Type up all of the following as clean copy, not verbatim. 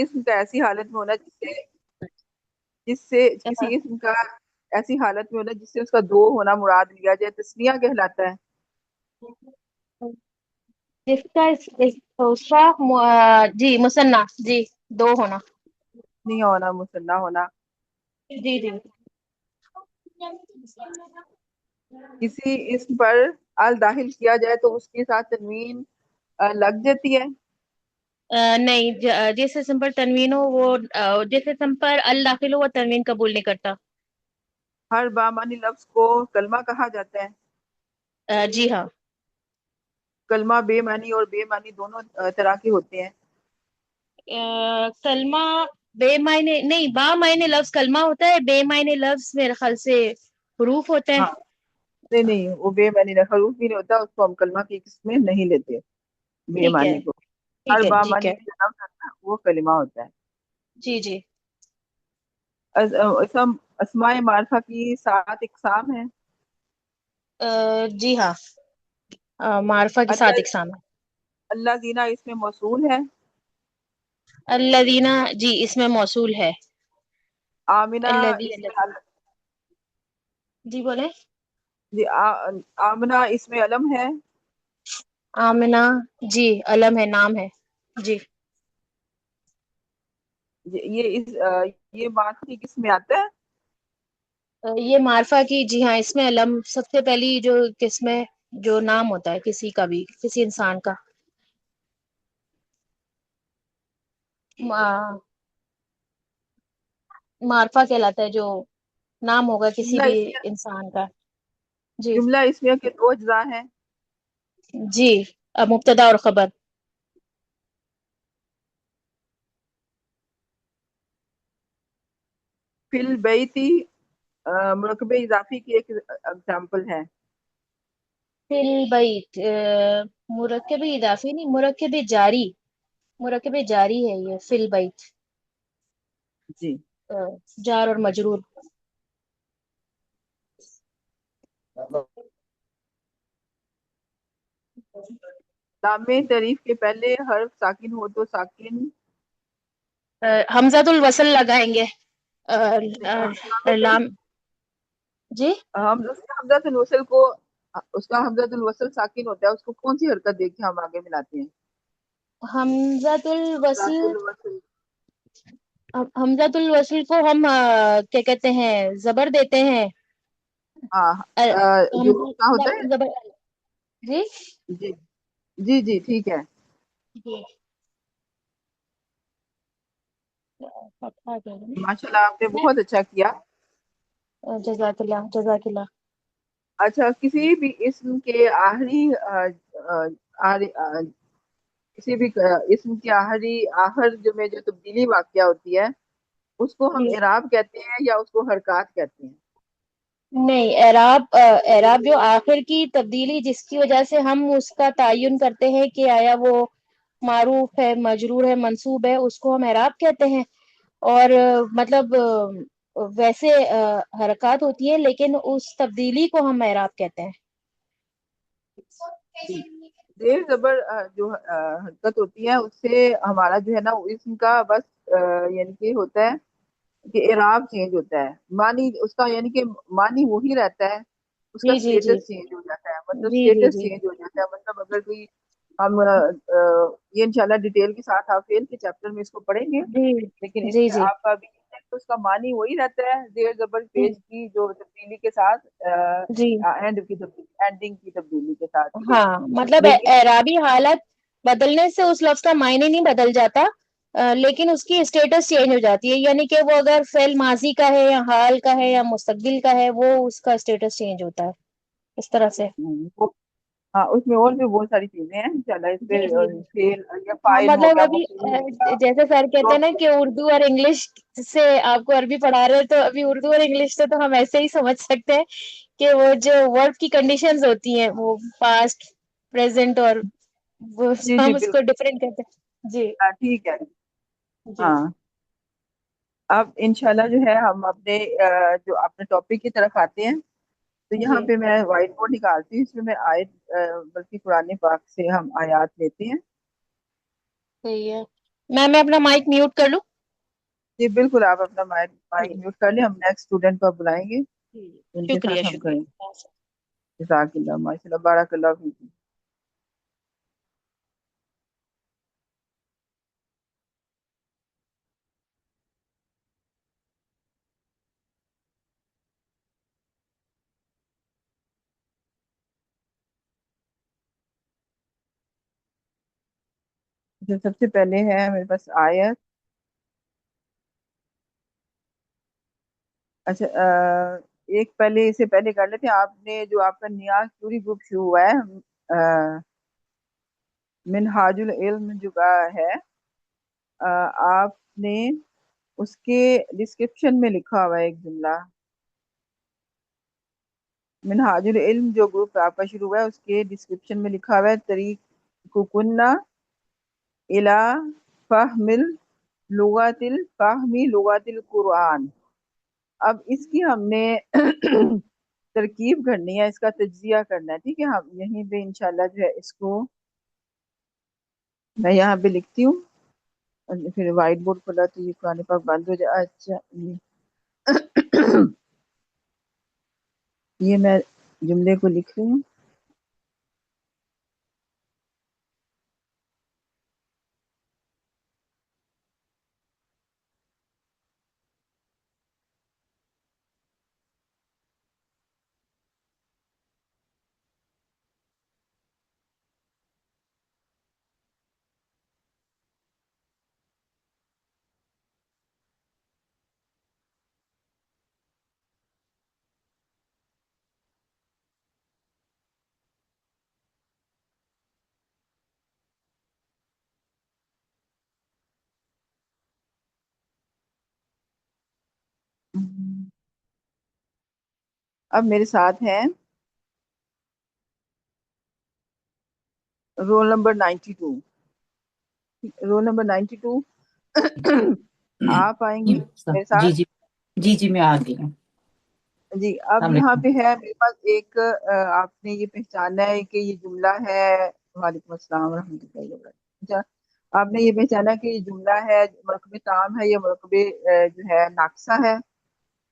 اسم کا ایسی حالت میں ہونا کسی اسم کا ایسی حالت میں ہونا جس سے اس کا دو ہونا مراد لیا جائے تسنیہ کہلاتا ہے. جس کا اس کا جی مثنیٰ، جی دو ہونا. تسنیہ ہونا، مثنیٰ ہونا. جی جی. کسی اسم پر ال داخل کیا جائے تو اس کے ساتھ تنوین لگ جاتی ہے. نہیں، جس اسم پر تنوین ہو وہ جس اسم پر ال داخل ہو وہ تنوین قبول نہیں کرتا. ہر بامانی لفظ کو کلمہ کہا جاتا ہے. جی ہاں. کلمہ بے معنی اور بے معنی دونوں طرح کے ہوتے ہیں. کلمہ بے معنی نہیں، با معنی لفظ کلمہ ہوتا ہے، بے معنی لفظ میرے خیال سے حروف ہوتے ہیں. ہاں، نہیں نہیں، وہ بے معنی حروف بھی نہیں ہوتا، اس کو ہم کلمہ کی قسم میں نہیں لیتے. بے ٹھیک ہے معنی کو ٹھیک ہر ہے ٹھیک بامانی ہے. جو لفظ ہوتا ہے وہ کلمہ ہوتا ہے. جی جی. اسماء معرفہ کی 7 اقسام ہیں. جی ہاں. معرفہ کی 7 اللہ اقسام ہے. اللہ زینہ اس میں موصول ہے. الذین، جی اس میں موصول ہے. آمنہ اس الذین، میں جی بولے. جی آمنہ اس میں علم ہے. آمنہ، جی علم ہے، نام ہے. جی. یہ معرفہ کی کس میں آتا ہے؟ یہ معرفہ کی، جی ہاں، اس میں علم سب سے پہلی جو قسم ہے، جو نام ہوتا ہے کسی کا بھی، کسی انسان کا. معرفہ کہلاتا ہے جو نام ہوگا کسی جملہ بھی اسمیہ انسان کا. جی جملہ اسمیہ کے 2 اجزاء ہیں. جی. مبتدا اور خبر. فی البیتی مرکب اضافی کی ایک اگزامپل ہے. فی البیت مرکب اضافی نہیں، مرکب جاری. مرکب جاری ہے یہ فی البیت. جی. جار اور مجرور. لام تعریف کے پہلے حرف ساکن ہو تو ساکن حمزۃ الوصل لگائیں گے. لام تعریف، لام. جی. ہم اس کا حمزۃ الوصل کو اس کا حمزۃ الوصل ساکن ہوتا ہے، اس کو کون سی حرکت دے کے ہم آگے ملاتے ہیں؟ حمزۃ حمزۃ الوصل. الوصل. حمزۃ الوصل کو ہم کیا کہتے ہیں، زبر دیتے ہیں. ہاں، جو حمزہ کیا ہوتا ہے. زبر. جی جی جی جی ٹھیک ہے. جی. ماشاء اللہ آپ نے بہت اچھا کیا. جزاک اللہ جزاک اللہ. اچھا، کسی بھی اسم کے کسی بھی اسم کے آخر جو میں جو تبدیلی واقعہ ہوتی ہے اس کو ہم جی اعراب کہتے ہیں یا اس کو حرکات کہتے ہیں؟ نہیں، اعراب جو آخر کی تبدیلی جس کی وجہ سے ہم اس کا تعین کرتے ہیں کہ آیا وہ معروف ہے، مجرور ہے، منصوب ہے، اس کو ہم اعراب کہتے ہیں. اور مطلب ویسے حرکات ہوتی ہیں لیکن اس تبدیلی کو ہم اعراب کہتے ہیں. جی. زیر زبر جو حرکت ہوتی ہے اس سے ہمارا جو ہے نا اسم کا بس یعنی کہ ہوتا ہے کہ اعراب چینج ہوتا ہے، معنی اس کا یعنی کہ معنی وہی رہتا ہے، اس کا جی جی جی سٹیٹس چینج ہو جاتا ہے. مطلب جی جی سٹیٹس جی چینج ہو جاتا ہے، مطلب اگر کوئی ہم یہ انشاءاللہ ڈیٹیل کے ساتھ آپ فیل کے چیپٹر میں اس کو پڑھیں گے، جی لیکن اس جی میں جی آپ کا بھی تو اس کا معنی وہی رہتا ہے، زیر زبر جی پیش کی جو تبدیلی کے ساتھ جی. اینڈنگ کی تبدیلی کے ساتھ. ہاں مطلب لیکن اعرابی حالت بدلنے سے اس لفظ کا معنی نہیں بدل جاتا، لیکن اس کی اسٹیٹس چینج ہو جاتی ہے. یعنی کہ وہ اگر فعل ماضی کا ہے یا حال کا ہے یا مستقبل کا ہے، وہ اس کا اسٹیٹس چینج ہوتا ہے اس طرح سے. ہاں، اس میں اور بھی بہت ساری چیزیں ہیں انشاءاللہ. اس پہ جی جی جی. فعل یا ہاں فاعل ہو مطلب گیا، ابھی مفعول ہو گیا، جیسے سر کہتے جو ہیں نا کہ اردو اور انگلش سے آپ کو عربی پڑھا رہے ہیں، تو ابھی اردو اور انگلش سے تو ہم ایسے ہی سمجھ سکتے ہیں کہ وہ جو ورب کی کنڈیشنز ہوتی ہیں وہ پاسٹ، پریزنٹ، اور وہ جی جی ہم اس کو بالکل. ڈفرینٹ کرتے ہیں. جی ٹھیک ہے. جی ہاں، اب انشاءاللہ جو ہے ہم اپنے جو اپنے ٹاپک کی طرف آتے ہیں. تو یہاں جی. پہ میں وائٹ بورڈ نکالتی ہوں، اس میں بلکہ قرآن پاک سے ہم آیات لیتے ہیں. صحیح ہے. मैं अपना माइक म्यूट कर लूं? जी बिल्कुल, आप अपना माइक माइक जी म्यूट कर लें, हम नेक्स्ट स्टूडेंट को बुलाएंगे, जी। उनके शुक्रिया साथ हम करें। शुक्रिया। जज़ाकल्लाह, माशाल्लाह, बारकल्लाह फीक। जो सबसे पहले है मेरे पास आयत। अच्छा, एक पहले इसे पहले कर लेते हैं। आपने जो आपका नियाज पूरी ग्रुप शुरू हुआ है, मिनहाजुल इल्म जो का है, आपने उसके डिस्क्रिप्शन में लिखा हुआ है एक जुमला। मिनहाजुल इल्म जो ग्रुप आपका शुरू हुआ है उसके डिस्क्रिप्शन में लिखा हुआ है, तरीक कुन्ना इला फहमिल लुगातिल फहमी लुगातिल कुरान। अब इसकी हमने तरकीब करनी है, इसका तज्जिया करना है। ठीक है, हम यहीं पे इंशाल्लाह जो है इसको मैं यहाँ पे लिखती हूँ, और फिर व्हाइट बोर्ड खोला तो ये पुराने पाक बंद हो जाए। अच्छा, ये मैं जुमले को लिख रही हूँ। अब मेरे साथ है रोल नंबर 92। Roll number 92। आप आएंगी जी मेरे जी साथ। जी। जी जी, मैं आ गई हूँ। जी, अब अस्सलाम यहाँ वालेकुम। पे है मेरे पास एक, आपने ये पहचाना है कि ये जुमला है। वालेकुम अस्सलाम रहमतुल्लाहि व बरकातहू। अच्छा, आपने ये पहचाना कि ये जुमला है, मरकबे ताम है या मरकबे जो है नाकसा है,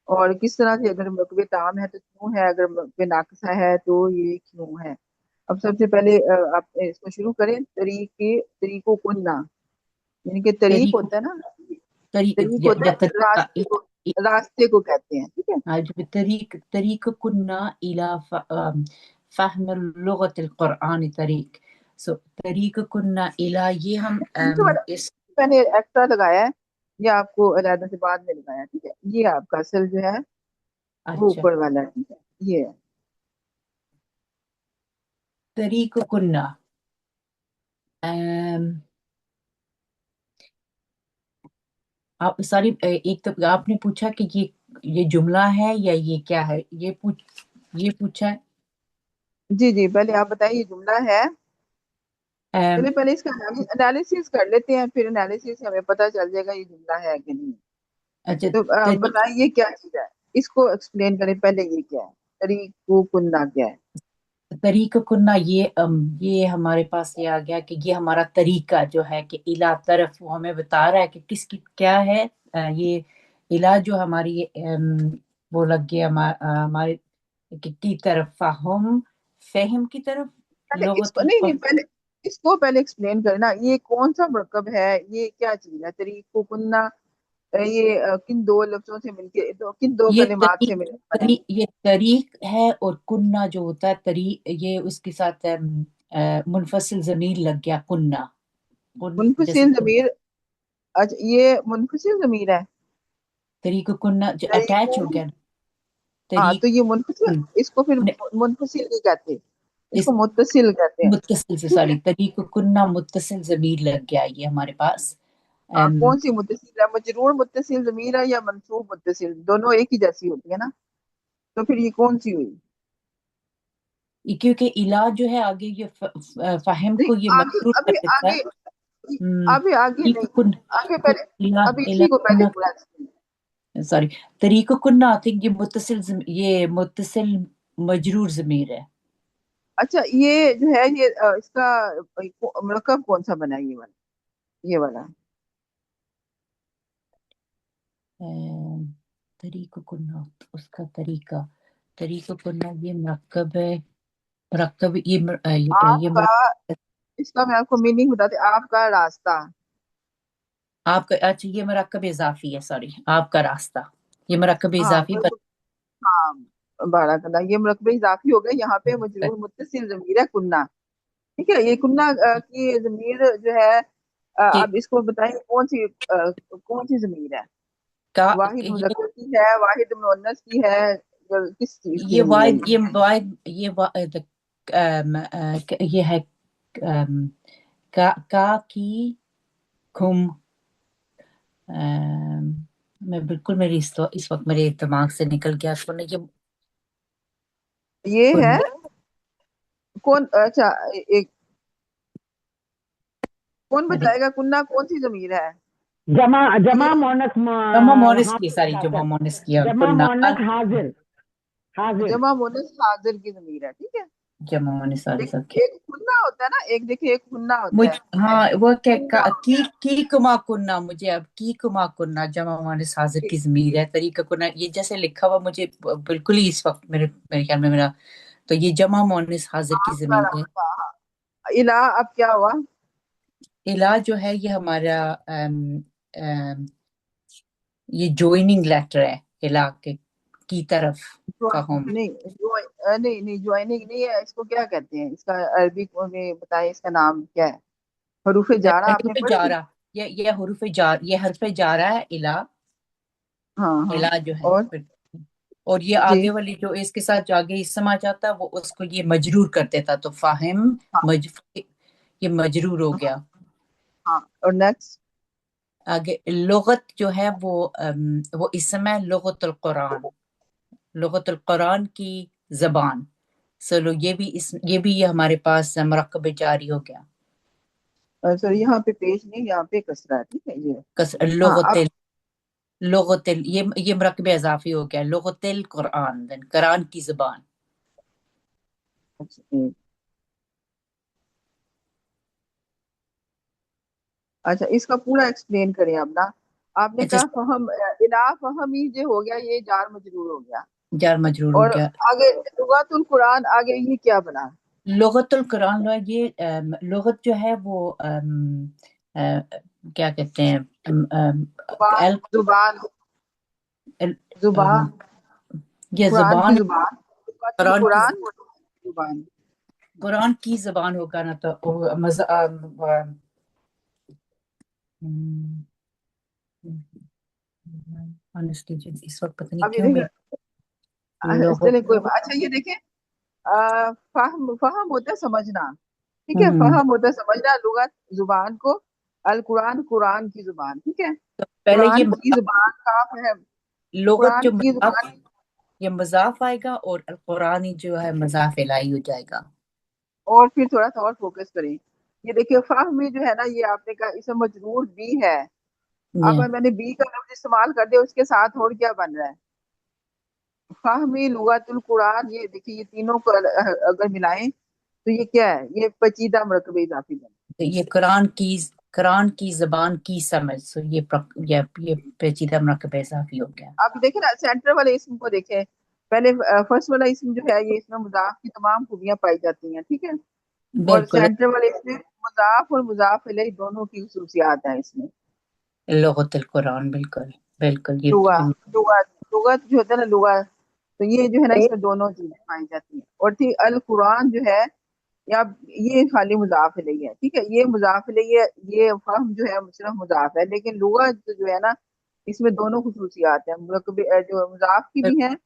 और किस तरह से, अगर मरकबे ताम है तो क्यों है, अगर मरकबे नाकसा है तो ये क्यों है। अब सबसे पहले आप इसको शुरू करें। तरीको कुन्ना, यानी कि तरीक तरीक होता है ना, तरीक तरीक या, होता या है तरीका रास्ते को, रास्ते को कहते हैं। ठीक है, जो तरीक तरीक कुन्ना इला फहम लुगत कुरान तरीक। सो तरीक कुन्ना इला, ये हम इनसे इस। मैंने एक्स्ट्रा लगाया है, ये आपको अलहदा से बाद में लगाया है। ठीक है, ये आपका असल जो है वो अच्छा, ऊपर वाला है। ठीक है, ये है। तरीक कुन्ना, अम, आप सारी एक तो आपने पूछा कि ये जुमला है या ये क्या है, ये पूछा है। जी जी, पहले आप बताइए, ये जुमला है। अम, चलिए पहले इसका एनालिसिस कर लेते हैं, फिर एनालिसिस से हमें पता चल जाएगा ये जुमला है कि नहीं। अच्छा, तो तरीक बताइए क्या चीज है, इसको एक्सप्लेन करें पहले, ये क्या है, तरीको कुन्ना क्या है। तरीका कुन्ना, ये हमारे पास ये आ गया कि ये हमारा तरीका जो है कि इला तरफ, वो हमें बता रहा है कि किसकी क्या है। ये इला जो हमारी वो लग गया हमारे की तरफ, फाहम फहम की तरफ, पहले इसको, लुगतुल नहीं नहीं, पहले इसको पहले एक्सप्लेन करना, ये कौन सा मरकब है, ये क्या चीज है तरीको कुन्ना। ये किन दो लफ्जों से मिलके, किन दो ये कलिमात से तरीक मिलकर बना है। ये तरीक है, और कुन्ना जो होता है ये उसके साथ मुनफसिल जमीर लग गया कुन्ना, जैसे मुनफसिल जमीर। अच्छा, ये मुनफसिल जमीर है। तरीक कुन्ना जो तरीको, अटैच हो गया। हाँ तरीक तो ये मुनफसिल, कुन इसको फिर ने- मुनफसिल नहीं कहते, इसको इस मुत्तसिल कहते हैं। मुत्तसिल से, ठीक है, सॉरी, तरीक कुन्ना मुत्तसिल जमीर लग गया ये हमारे पास। हाँ अम, कौन सी मुत्तसिल है, मजरूर मुत्तसिल जमीर है या मंसूब मुत्तसिल, दोनों एक ही जैसी होती है ना, तो फिर ये कौन सी हुई। क्योंकि इलाज जो है आगे ये फाहिम नहीं, को ये आगे मजबूर कर अभी देता है। आगे, हम्म, अभी आगे तरीक नहीं, कुन आगे कुन पहले, इला अभी इला इसी को पहले कुन्ना, पूरा explain। सॉरी, तरीक कुन्ना आई थिंक ये मुत्तसिल मजरूर जमीर है। अच्छा, ये जो है ये इसका मरकब कौन सा बना है, ये वाला, ये वाला। तरीक़ कुन्ना, उसका तरीक़ कुन्ना ये मरकब है, मरकब आपका, इसका मैं आपको मीनिंग बताती, आपका रास्ता। आपका, अच्छा ये मरकब इजाफी है, सॉरी, आपका रास्ता, ये मरकब हाँ इजाफी पर। बिल्कुल। हाँ, बाराकल्ला, ये मरकबे इजाफी हो गए। यहाँ पे मजरूर मुत्तसिल ज़मीर है कुन्ना। ठीक है, ये कुन्ना की ज़मीर जो है, कि अब इसको बताएं कौन सी ज़मीर है। का वाहिद ये मुज़क्कर की है, वाहिद मुअन्नस की है, किस चीज की ये ज़मीर है वाइद ये। ये वाइद ये ये है का की खुम। मैं बिल्कुल, मेरी इस वक्त मेरे दिमाग से निकल गया, सुनने ये ये है कुन, कौन, अच्छा, एक कौन मेरी बताएगा कुन्ना कौन सी ज़मीर है। जमा ये जमा मोनस जमा मोनिस की, हाजिर सारी जमा हाजिर, मोनिस की, और जमा कुन्ना मोनस हाजिर हाजिर। जमा मुअन्नस हाजिर की ज़मीर है। ठीक है, जमा मोनिस सारी एक सबके। एक खुन्ना होता है ना, एक देखिए, एक खुन्ना मुझ होता है। हाँ, वो क्या खुन्ना की कुमा कुन्ना, मुझे अब की कुमा कुन्ना जमा मोनिस हाजिर की जमीर है, तरीका कुन्ना ये जैसे लिखा हुआ मुझे बिल्कुल ही इस वक्त मेरे मेरे ख्याल में मेरा, तो ये जमा मोनिस हाजिर की आपका जमीर है। रास्ता। हाँ। इला, अब क्या हुआ। इला जो है ये हमारा अम, ये ज्वाइनिंग लेटर है, इला के की तरफ का हम। नहीं नहीं नहीं, ज्वाइनिंग नहीं है, इसको क्या कहते हैं, इसका अरबी में बताएं, इसका नाम क्या है। हरूफ जारा आपने हरूफ पढ़ी। जारा, ये हरूफ जार, ये हरफ जारा है इला। हाँ हाँ। इला जो है और फिर, और ये जी। आगे वाली जो इसके साथ जो आगे इसम आ जाता है वो उसको ये मजरूर कर देता, तो फाहिम हाँ मज ये मजरूर हो गया। हाँ, और नेक्स्ट। आगे लुगत जो है वो इसम है, लुगतुल कुरान, लुगतुल कुरान की जबान। चलो ये भी ये हमारे पास मरकब जारी हो गया। सर यहाँ पे पेश नहीं, यहाँ पे कसरा है। ठीक है ये। कस हाँ अब, लुगतिल, लुगतिल ये मरकब इजाफी हो गया, लुगतिल कुरान, देन कुरान की जबान। अच्छा, अच्छा, इसका पूरा एक्सप्लेन करें अब ना। आपने अच्छा, कहा फहम, इला फहम ही जो हो गया, ये जार मजरूर हो गया। जार मजरूर हो और गया। आगे लुगातुल कुरान, आगे ये क्या बना। लुगतुल कुरान लो, ये लुगत जो है वो क्या कहते हैं, जुबान, अल, जुबान, अल, जुबान, ये कुरान की जबान, जुबान, लुगातुल कुरान की, कुरान, जुबान। कुरान की जबान होगा ना, तो ऑनेस्टली इस वक्त पता नहीं अब ये क्यों देखिए, मेरे लुगत। चलिए कोई अच्छा, ये देखें, फहम, फहम होता है समझना। ठीक है, हम्म, फहम होता है समझना, लुगत जुबान को, अल कुरान, कुरान की जुबान। ठीक है, तो पहले ये कुरान की जुबान का फहम, लुगत कुरान जो की मजाफ, जुबान। ये मजाफ आएगा, और अल कुरानी जो है मजाफ इलाही हो जाएगा। और फिर थोड़ा सा और फोकस करें। ये देखिए, फहम में जो है ना, ये आपने कहा इसमें मजरूर भी है। अब ये मैंने बी का लफ्ज इस्तेमाल कर दिया, उसके साथ और क्या बन रहा है। फहमी, लुगातुल कुरान, ये देखिए, ये तीनों को अगर मिलाएं तो ये क्या है, ये पेचीदा मरकबे इजाफी बन। तो ये कुरान की जबान की समझ, तो ये पेचीदा मरकब इजाफी हो गया। आप देखें ना, सेंटर वाले इसम को देखें। पहले फर्स्ट वाला इसम जो है, ये इसमें मुजाफ की तमाम खूबियां पाई जाती हैं। ठीक है, और बिल्कुल, सेंटर वाले इसमें मुजाफ और मुजाफ इलैह दोनों की खसूसियात हैं इसमें। लुगतुल कुरान, बिल्कुल बिल्कुल लुगा, ये लुगा, लुगत जो होता है ना, लुगा, तो ये जो है ना, इसमें दोनों चीजें पाई जाती हैं। और ठीक, अल कुरान जो है, या ये खाली मुजाफ इलैह है। ठीक है, ये मुजाफ इलैह है, ये फहम जो है सिर्फ मुजाफ है, लेकिन लुगत जो है ना, इसमें दोनों खसूसियात हैं, जो मुजाफ की भी हैं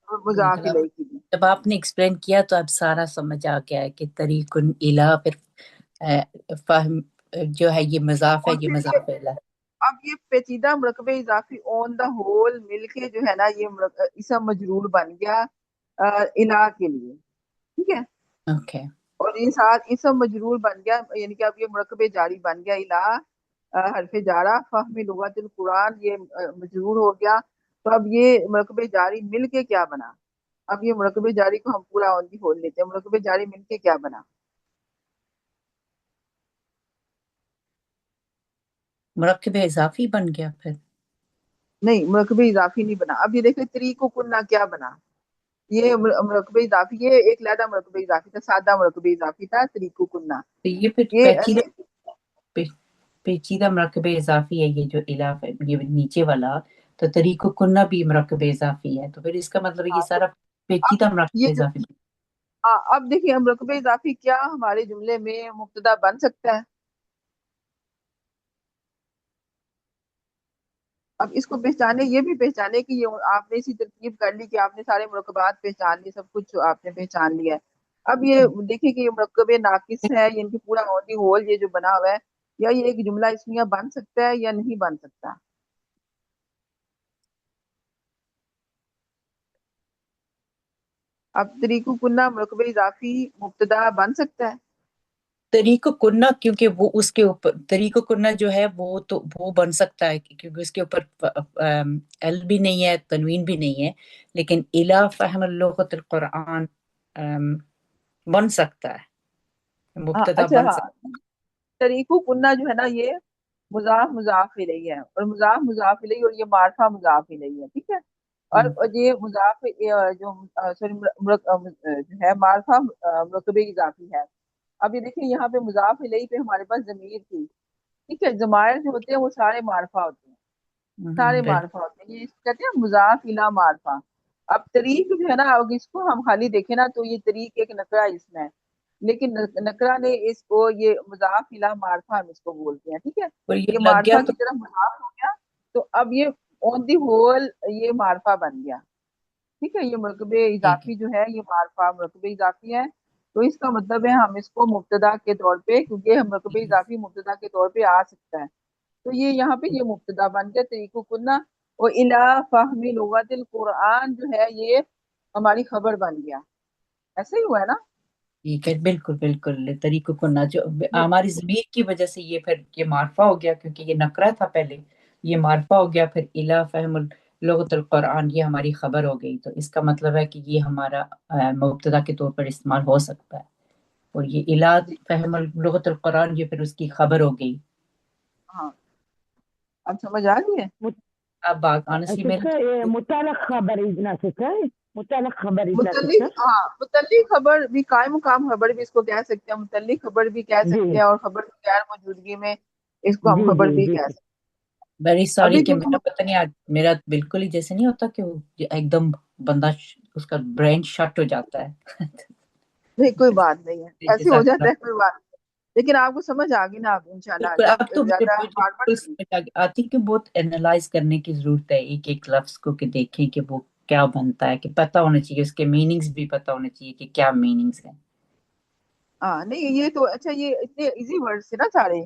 और मुजाफ बिल्कुल। अब इलैह की भी। जब आपने एक्सप्लेन किया तो अब सारा समझ आ गया है कि तरीकुन इला, फिर फहम जो है ये मजाफ है, और ये फिर ये, मजाफ इला। अब ये पेचीदा मरकबे इजाफी ऑन द होल मिलके जो है ना, ये इसम मजरूर बन गया इला के लिए। ठीक है, ओके। और ये साथ इसम मजरूर बन गया, यानी कि अब ये मरकबे जारी बन गया इला, हरफे जारा, फहमी लुगातिल कुरान, ये मजरूर हो गया। तो अब ये मरकबे जारी मिलके क्या बना। अब ये मरकबे जारी को हम पूरा ऑन दी होल लेते हैं, मरकबे जारी मिलके क्या बना। मरकब इजाफी बन गया फिर। نہیں مرکب اضافی نہیں بنا. اب یہ دیکھیں طریق کننا کیا بنا. یہ مرکب اضافی، یہ ایک علیحدہ مرکب اضافی تھا، سادہ مرکب اضافی تھا طریق کننا. تو یہ پھر یہ پیچیدہ مرکب اضافی ہے یہ جو الاف ہے، یہ نیچے والا. تو طریق کنہ بھی مرکب اضافی ہے، تو پھر اس کا مطلب ہے یہ ہاں، تو سارا اب پیچیدہ مرکب یہ جو اضافی. اب دیکھیے مرکب اضافی کیا ہمارے جملے میں مبتدا بن سکتا ہے؟ اب اس کو پہچانے، یہ بھی پہچانے کہ یہ آپ نے اسی ترکیب کر لی کہ آپ نے سارے مرکبات پہچان لی، سب کچھ آپ نے پہچان لیا ہے. اب یہ دیکھیں کہ یہ مرکب ناقص ہے، یہ ان کی پورا اونلی ہول یہ جو بنا ہوا ہے، یا یہ ایک جملہ اسمیہ بن سکتا ہے یا نہیں بن سکتا. اب طریق کنہ مرکب اضافی مبتدا بن سکتا ہے. طریق کنہ کیونکہ وہ اس کے اوپر طریق کنہ جو ہے وہ تو وہ بن سکتا ہے کیونکہ اس کے اوپر ال بھی نہیں ہے، تنوین بھی نہیں ہے. لیکن الا فہم اللغت القرآن بن سکتا ہے، ہاں مبتدا اچھا، بن ہاں سکتا طریق کنہ جو ہے نا یہ مضاف مضاف الیہ ہے، اور مضاف مضاف الیہ، اور یہ معرفہ مضاف الیہ ہے. ٹھیک ہے. ہے. اور یہ مضاف جو سوری جو ہے معرفہ مرکب اضافی ہے. اب یہ دیکھیں یہاں پہ مضاف الیہ پہ ہمارے پاس ضمیر تھی. ٹھیک ہے. ضمائر جو ہوتے ہیں وہ سارے معرفہ ہوتے ہیں، سارے معرفہ ہوتے ہیں، یہ کہتے ہیں مضاف الی معرفہ. اب طریق جو ہے نا، اگر اس کو ہم خالی دیکھیں نا تو یہ طریق ایک نکرہ اس میں ہے، لیکن نکرہ نے اس کو یہ مضاف الی معرفہ ہم اس کو بولتے ہیں. ٹھیک ہے. اور یہ یہ لگ گیا معرفہ تو کی طرف مضاف ہو گیا، تو اب یہ اون دی ہول یہ معرفہ بن گیا. ٹھیک ہے. یہ مرکب ٹھیک ہے. اضافی جو ہے یہ معرفہ مرکب اضافی ہے. تو اس کا مطلب ہے ہم اس کو مبتدا کے طور پہ، کیونکہ مرکب اضافی مبتدا کے طور پہ آ سکتا ہے، تو یہ یہاں پہ یہ مبتدا بن گیا طریق کنہ. اور الا فہم لغت القرآن جو ہے یہ ہماری خبر بن گیا. ایسا ہی ہوا ہے نا؟ ٹھیک ہے، بالکل بالکل. طریق کنہ جو ہماری ضمیر کی وجہ سے یہ پھر یہ معرفہ ہو گیا، کیونکہ یہ نکرہ تھا پہلے، یہ معرفہ ہو گیا. پھر الا فہم لغت القرآن یہ ہماری خبر ہو گئی. تو اس کا مطلب ہے کہ یہ ہمارا مبتدا کے طور پر استعمال ہو سکتا ہے. اور یہ الا جی فہم لغت القرآن یہ پھر اس کی خبر ہو گئی. ہاں، اب سمجھ آ گئی ہے. اب آنےسٹلی میرے ستة متعلق خبر إذن ستة متعلق خبر إذن متعلق، ستة ہاں متعلق خبر بھی، قائم مقام خبر بھی اس کو کہہ سکتے ہیں، متعلق خبر بھی کہہ سکتے جی ہیں، اور خبر کی غیر موجودگی میں اس کو ہم جی خبر جی بھی جی کہہ سکتے ویری ہیں. سوری ابھی کہ کیونکہ میرا پتہ نہیں آج میرا بالکل ہی جیسے نہیں ہوتا کہ وہ ایک دم بندہ اس کا برین شٹ ہو جاتا ہے. نہیں کوئی بات نہیں ہے، ایسے ہو جزاک اللہ. جاتا ہے، کوئی بات نہیں. لیکن آپ کو سمجھ آ گئی نا اب انشاءاللہ، بالکل جب اب تو مجھے زیادہ مجھے بار بار. بالکل سمجھ آتی کہ بہت اینالائز کرنے کی ضرورت ہے ایک ایک لفظ کو، کہ دیکھیں کہ وہ کیا بنتا ہے، کہ پتہ ہونا چاہیے اس کے میننگز بھی پتہ ہونے چاہیے کہ کیا میننگز ہیں. ہاں نہیں یہ تو اچھا، یہ اتنے ایزی ورڈ سے نا سارے.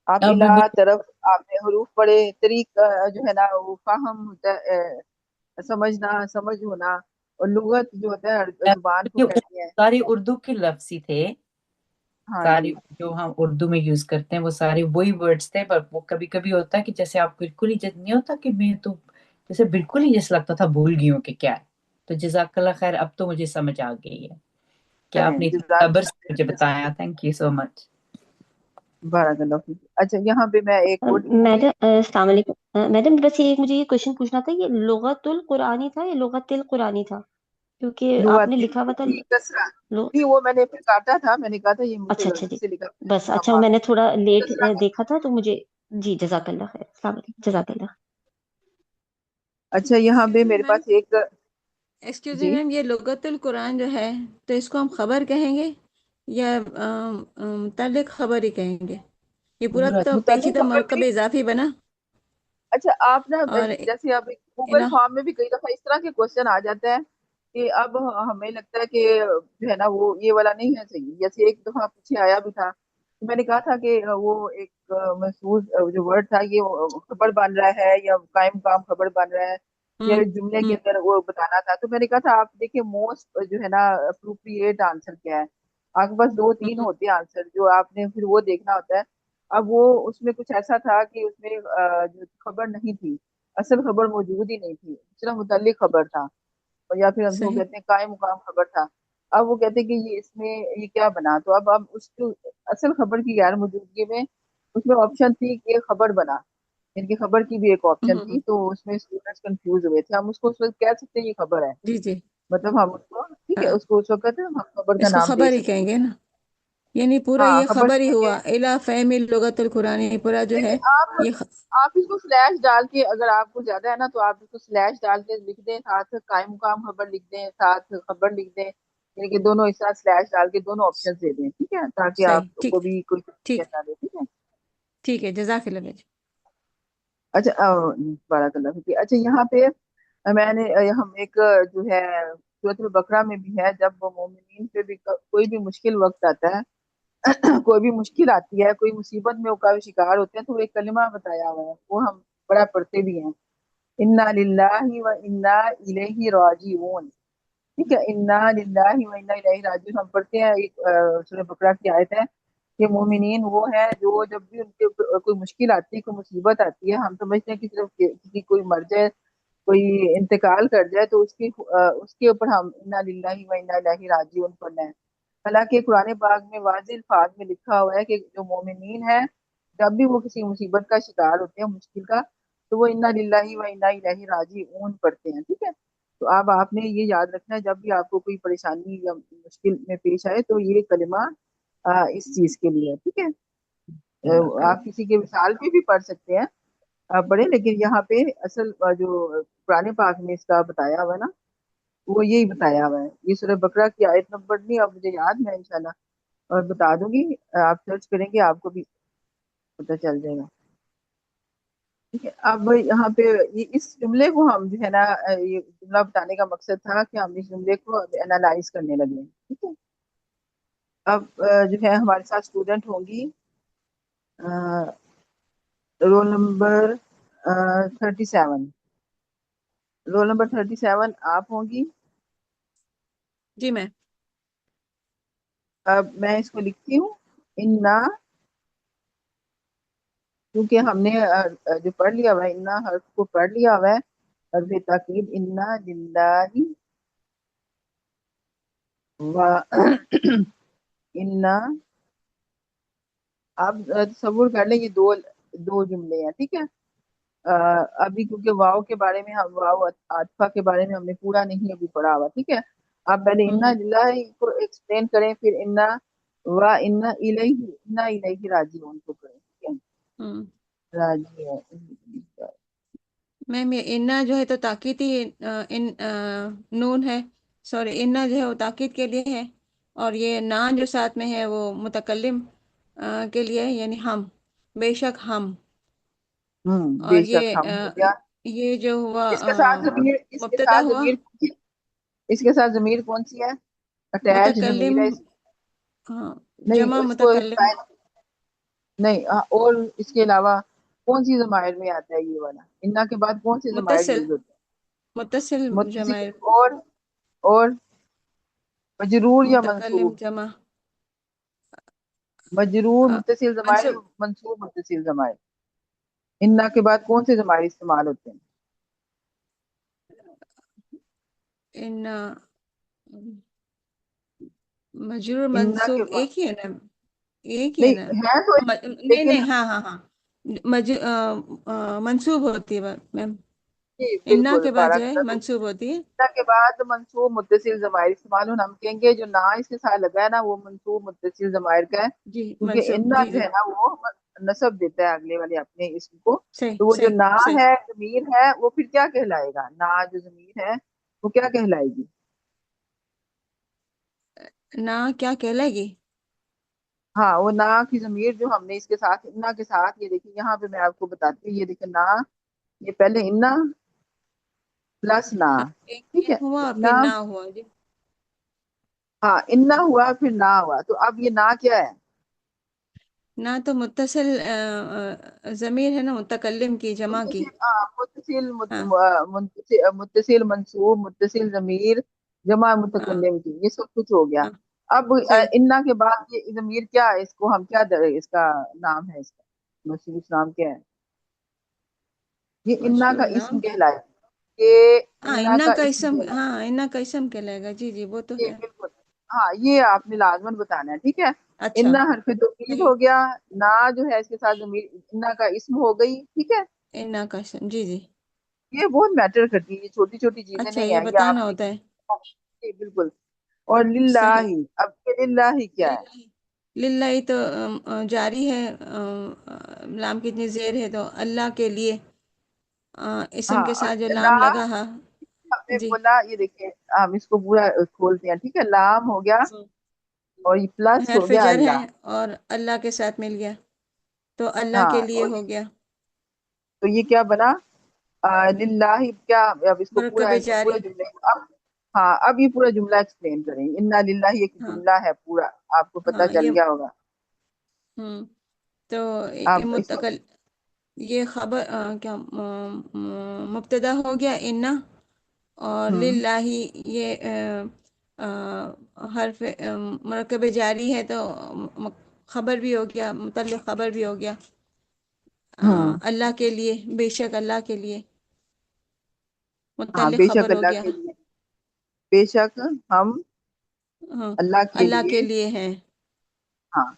آپ اب الا طرف آپ نے حروف پڑھے، طریق جو ہے نا وہ فہم ہوتا ہے، سمجھنا، سمجھ ہونا. اور لغت جو ہوتا ہے زبان کو کہتے ہیں. سارے اردو کے لفظ ہی تھے، ہاں جی. سارے جو ہم اردو میں یوز کرتے ہیں وہ سارے وہی ورڈز تھے. پر وہ کبھی کبھی ہوتا ہے کہ جیسے آپ بالکل ہی جیسے نہیں ہوتا کہ میں تو جیسے بالکل ہی جیسے لگتا تھا بھول گئی ہوں کہ کیا ہے. تو جزاک اللہ خیر، اب تو مجھے سمجھ آ گئی ہے کہ آپ چلیں نے اتنی جزاک صبر سے مجھے بتایا. تھینک یو سو مچ. بارک اللہ فیک. اچھا یہاں پہ میں ایک اور لکھوں گی. میڈم السلام علیکم میڈم، بس یہ مجھے یہ کوشچن پوچھنا تھا، یہ لغت القرآنی تھا یا لغت القرآنی تھا؟ کیونکہ آپ نے لغت لکھا ہوا تھا کسرہ لو نہیں، وہ میں نے پھر کاٹا تھا، میں نے کہا تھا یہ مجھ سے اچھا اچھا غلطی جی، سے لکھا ہے، بس ہم اچھا میں معافی. نے تھوڑا لیٹ کسرہ دیکھا تھا تو مجھے. جی جزاک اللہ خیر، السلام علیکم، جزاک اللہ. اچھا یہاں ایکسکیوز پہ می میرے میم، پاس ایک. ایکسکیوز می جی میم، یہ لغت القرآن جو ہے تو اس کو ہم خبر کہیں گے یا متعلق خبر ہی کہیں گے؟ یہ پورا پورا تو متعلق پیچیدہ خبر مرکب بھی. اضافی بنا. اچھا آپ نا اور جیسے اب گوگل فارم میں بھی کئی دفعہ اس طرح کے کوشچن آ جاتا ہے کہ اب ہمیں لگتا ہے کہ جو ہے نا وہ یہ والا نہیں ہے صحیح. جیسے ایک دفعہ پیچھے آیا بھی تھا، تو میں نے کہا تھا کہ وہ ایک محسوس جو ورڈ تھا یہ خبر بن رہا ہے یا قائم کام خبر بن رہا ہے یا ہم جملے کے ہم اندر وہ بتانا تھا. تو میں نے کہا تھا آپ دیکھیں موسٹ جو ہے نا اپروپریٹ آنسر کیا ہے. آپ کے پاس دو تین ہم ہوتے ہیں آنسر جو آپ نے پھر وہ دیکھنا ہوتا ہے. اب وہ اس میں کچھ ایسا تھا کہ اس میں جو خبر نہیں تھی، اصل خبر موجود ہی نہیں تھی، صرف متعلق خبر تھا، اور یا پھر ہم کو صحیح. کہتے ہیں قائم مقام خبر تھا. اب وہ کہتے ہیں کہ یہ اس میں یہ کیا بنا. تو اب اس کو اصل خبر کی غیر موجودگی میں اس میں آپشن تھی کہ خبر بنا. इनकी खबर की भी एक ऑप्शन थी, हम्म, तो उसमें स्टूडेंट्स कंफ्यूज हुए थे। हम उसको उस वक्त कह सकते हैं ये खबर है, जी जी। मतलब हम उसको, ठीक है, हाँ, उसको उस वक्त हम खबर का इसको नाम दे खबर ही सकते हैं। कहेंगे ना, यानी पूरा हाँ ये खबर खबर ही कहेंगे। हुआ, इला फहमी लुगतुल कुरानी पूरा जो देखिए है आप ये आप इसको स्लैश डाल के, अगर आपको ज्यादा है ना तो आप इसको स्लैश डाल के लिख दें, साथ कायम मुकाम खबर लिख दें, साथ खबर लिख दें, यानी कि दोनों इस तरह स्लैश डाल के दोनों ऑप्शन दे दें, ठीक है, ताकि सही, आपको ठीक, भी कोई ठीक, confusion ना दे, ठीक है। ठीक है, जजाकिल्लाह भेज। अच्छा बाराकल्लाह फीक। अच्छा यहाँ पे मैंने हम एक जो है सूरत बकरा में भी है, जब वो मोमिनीन पे भी कोई भी मुश्किल वक्त आता है कोई भी मुश्किल आती है, कोई मुसीबत में वो का शिकार होते हैं, तो वो एक कलिमा बताया हुआ है, वो हम बड़ा पढ़ते भी हैं, इन्ना लिल्लाहि व इन्ना इलैहि राजिऊन। ठीक है, इन्ना लिल्लाहि व इन्ना इलैहि राजिऊन हम पढ़ते हैं। एक सूरह बकरा की आयत है कि मोमिनीन वो है जो जब भी उनके ऊपर कोई मुश्किल आती है, कोई मुसीबत आती है, हम समझते हैं कि सिर्फ किसी कोई मर जाए, कोई इंतकाल कर जाए, तो उसके ऊपर हम इन्ना लिल्लाहि व इन्ना इलैहि राजिऊन पढ़ना है। हालांकि कुरान पाक में वाज़िह अल्फाज में लिखा हुआ है कि जो मोमिनीन है, जब भी वो किसी मुसीबत का शिकार होते हैं, मुश्किल का, तो वो इन्ना लिल्लाहि व इन्ना इलैहि राजिऊन पढ़ते हैं, ठीक है। तो अब आपने ये याद रखना है, जब भी आपको कोई परेशानी या मुश्किल में पेश आए, तो ये कलिमा इस चीज के लिए है, ठीक है। आप किसी के विसाल पे भी पढ़ सकते हैं, आप पढ़े, लेकिन यहाँ पे असल जो पुराने पाक में इसका बताया हुआ है ना, वो यही बताया हुआ है। ये सूरह बकरा की आयत नंबर नहीं अब मुझे याद, मैं इंशाल्लाह और बता दूंगी, आप सर्च करेंगे आपको भी पता चल जाएगा, ठीक है। अब यहाँ पे इस जुमले को हम जो है ना, ये जुमला बताने का मकसद था कि हम इस जुमले को एनालाइज करने लगे, ठीक है। अब जो है हमारे साथ स्टूडेंट होंगी, रोल नंबर 37, रोल नंबर 37 आप होंगी। जी मैं। अब मैं इसको लिखती हूँ, इन्ना, क्योंकि हमने जो पढ़ लिया हुआ है, इन्ना हर्फ को पढ़ लिया हुआ है, हर्फ ताकीद इन्ना लिल्लाहि व इन्ना। आप तसव्वुर कर लें, ये दो दो जुमले हैं, ठीक है। अ, अभी क्योंकि वाव के बारे में, हम वाव आतिफा के बारे में हमने पूरा नहीं अभी पढ़ा हुआ, ठीक है। आप पहले इन्ना हम्म, लिल्लाहि को एक्सप्लेन करें, फिर इन्ना इलैहि राजिऊन को करें, ठीक है। हम्म। राजिऊन, मैम ये इन्ना जो है तो ताकीद ही नून है, सॉरी, इन्ना जो है वो ताकीद के लिए है, और ये ना जो साथ में है वो मुतकल्लिम के लिए है, यानी हम, बेशक हम। और बेशक हम हो गया। ये जो हुआ इसके साथ जमीर, इसके मुब्तदा साथ हुआ, जमीर, इसके साथ जमीर कौन सी है, अटैच मुतकल्लिम, जमीर है हाँ, नहीं जमा इसको मुतकल्लिम, नहीं, और इसके अलावा कौन सी जमायर में आता है ये वाला, इन्ना के बाद कौन से जमायर मुत्तसिल, यूज होते मुत्तसिल हैं, मुत्तसिल जमाइर, और मजरूर या मुतकल्लिम मंसूब, जमा, मजरूर अ, मुत्तसिल जमायर, मंसूब, मंसूब मुत्तसिल जमायर, इन्ना के बाद कौन से जमायर इस्तेमाल होते हैं। इन मजरूर इन्ना के मंसूब बाद एक ही है ना, एक ही है ना। नहीं है तो नहीं लेकिन नहीं, हाँ हाँ हाँ, मंसूब होती है मैम, जी इन्ना बिल्कुल के बाद जो है बारक, मंसूब होती है। के बाद मंसूब मुत्तसिल जमायर इस्तेमाल होना, हम कहेंगे जो ना इसके साथ लगा है ना, वो मंसूब मुत्तसिल जमायर का है, जी, क्योंकि मंसूब, इन्ना जी जो जी, है ना वो नसब देता है अगले वाले अपने इसम को। सही तो वो जो सही ना सही। है, जमीर है, वो फिर क्या कहलाएगा, ना जो जमीर है वो क्या कहलाएगी। ना क्या कहलाएगी? हाँ वो ना की जमीर जो हमने इसके साथ, इन्ना के साथ, ये देखिए यहाँ पे मैं आपको बताती हूँ, ये देखिए ना, ये पहले इन्ना प्लस ना, हाँ, ठीक एक है, हुआ इन्ना, फिर ना हुआ जी। हाँ इन्ना हुआ फिर ना हुआ, तो अब ये ना क्या है। ना तो मुत्तसिल जमीर है ना, मुतकल्लिम की, जमा की। मुत्तसिल, हाँ मुत्तसिल हाँ मुत्तसिल मंसूब मुत्तसिल जमीर जमा हाँ मुतकल्लिम की, ये सब कुछ हो गया। हाँ, अब सही। इन्ना के बाद ये जमीर क्या है, इसको हम क्या इसका नाम है, इसका मशहूर नाम क्या है, ये इन्ना मशहूर का इस्म नाम, कहलाए, ये हाँ, इन्ना इन्ना का का इस्म इसम, कहलाए, हाँ, इन्ना का इसम कहलाएगा, जी जी, वो तो ये है। बिल्कुल, हाँ ये आपने लाजमन बताना है, ठीक है। अच्छा, इन्ना हरफ तौकीद सही, हो गया, ना जो है इसके साथ जमीर इन्ना का इस्म हो गई, ठीक है। इन्ना का इसम, जी जी। ये बहुत मैटर करती है, ये छोटी छोटी चीजें अच्छा, नहीं ये है, ये बताना आपने होता है। जी, बिल्कुल। और सही। लिल्लाही, अब ये लिल्लाही क्या है? लिल्लाही, लिल्लाही तो जारी है, लाम कितनी जेर है तो अल्लाह के लिए, इसम हाँ, के और साथ जो लाम ला लगा है। हमने जी। बोला, ये देखिए हम इसको पूरा खोलते हैं, ठीक है। लाम हो गया और ये प्लस हो हर्फ गया जर है अल्लाह। और अल्लाह के साथ मिल गया तो अल्लाह के हाँ, लिए और हो गया। तो ये क्या बना? लिल्लाही क्या? अब इसको पूरा मरकब पूरा जारी। जुमले अब, हाँ अब ये पूरा जुमला एक्सप्लेन करें। इन्ना लिल्लाही एक हाँ जुमला है पूरा, आपको पता हाँ, चल ये गया होगा। तो ये आप इसको मुतकल, ये खबर क्या मुब्तदा हो गया इन्ना, और हम्म लिल्लाही ये हर्फ मरकब जारी है तो खबर भी हो गया, मुतल्लिक खबर भी हो गया। हम्म अल्लाह के लिए, बेशक अल्लाह के लिए, हाँ, मुतल्लिक बेशक खबर हो अल्लाह गया। के लिए, बेशक हम हाँ, अल्लाह के अल्लाह के लिए। लिए है। हाँ,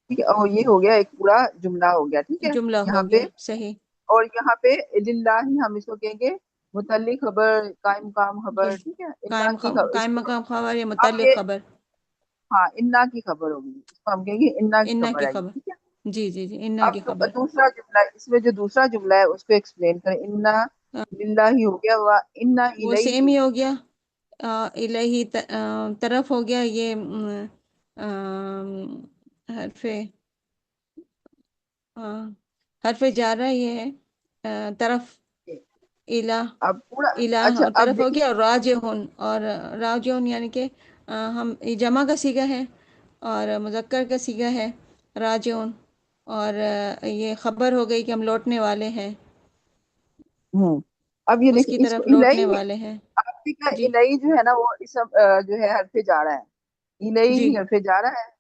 ठीक है, और ये हो गया एक पूरा जुमला हो गया, ठीक है जुमला हो यहाँ पे। गया, सही। और यहाँ पे लिल्लाही हम इसको कहेंगे मुतल्लिक खबर, कायम काम जी, खबर, ठीक है। इन्ना की कायम इसको मकाम खबर या अब मुतल्लिक ये, खबर। हाँ इन्ना की खबर होगी, इसको हम कहेंगे इन्ना की इन्ना खबर की आई, खबर, ठीक है। जी जी जी, इन्ना अब की खबर। दूसरा जुमला, इसमें जो दूसरा जुमला है उसको एक्सप्लेन करें। इन्ना लिल्लाही हो गया, हुआ इन्ना वो सेम इलैहि। ही हो गया। इलाही तरफ हो गया ये, हरफे, हरफे जा रहा ये है, तरफ, इला, अब पूरा, इला अच्छा और अब तरफ हो देखिए, गया, और राजिहुन, और राजिहुन यानी कि हम ये जमा का सीगा है और मुज़क्कर का सीगा है राजिहुन, और ये खबर हो गई कि हम लौटने वाले हैं, अब ये उसकी देखिए इसको तरफ लौटने इलैहि, वाले हैं। आपने कहा जी इलैहि जो है ना वो इस जो है हरफे जा रहा है, इलैहि जी ही हरफे जा रहा है।